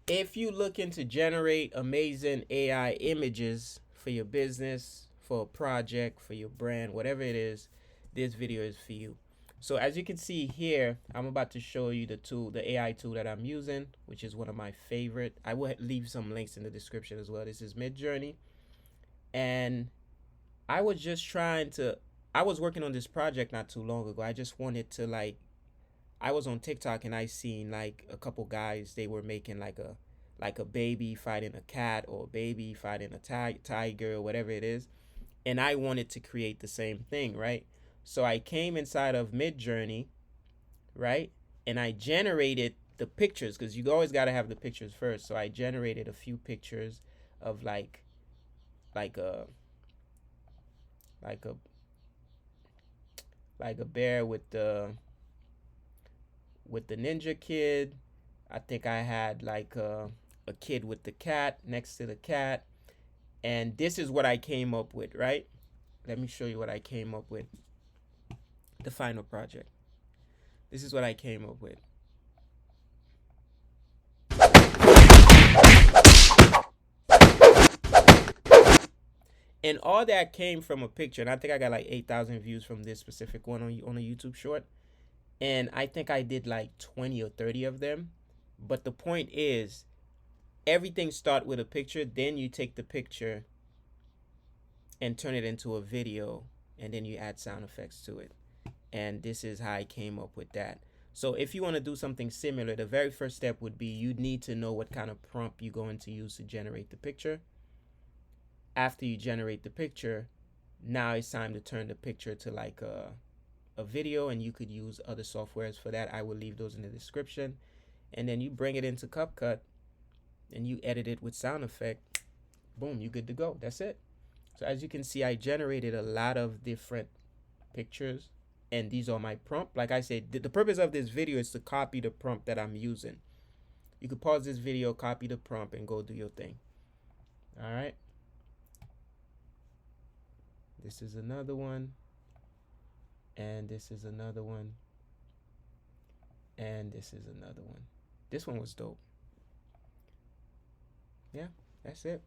If you looking to generate amazing AI images for your business, for a project, for your brand, whatever it is, this video is for you. So as you can see here, I'm about to show you the tool, the AI tool that I'm using, which is one of my favorite. I will leave some links in the description as well. This is Midjourney. And I was just trying to, I was working on this project not too long ago. I just wanted to like, I was on TikTok and I seen like a couple guys, they were making like a baby fighting a cat or a baby fighting a tiger or whatever it is. And I wanted to create the same thing, right? So I came inside of Midjourney, right? And I generated the pictures because you always got to have the pictures first. So I generated a few pictures of like a like a like a bear with the ninja kid. I think I had like a kid with the cat next to the cat. And this is what I came up with, right? Let me show you what I came up with. The final project. This is what I came up with. And all that came from a picture. And I think I got like 8,000 views from this specific one on a YouTube short. And I think I did like 20 or 30 of them. But the point is, everything start with a picture. Then you take the picture and turn it into a video. And then you add sound effects to it. And this is how I came up with that. So if you want to do something similar, the very first step would be you need to know what kind of prompt you're going to use to generate the picture. After you generate the picture, now it's time to turn the picture to like a video, and you could use other softwares for that. I will leave those in the description. And then you bring it into CapCut and you edit it with sound effect. Boom, you're good to go. That's it. So as you can see, I generated a lot of different pictures, and these are my prompt. Like I said, the purpose of this video is to copy the prompt that I'm using. You could pause this video, copy the prompt, and go do your thing. All right. This is another one. And this is another one. And this is another one. This one was dope. Yeah, that's it.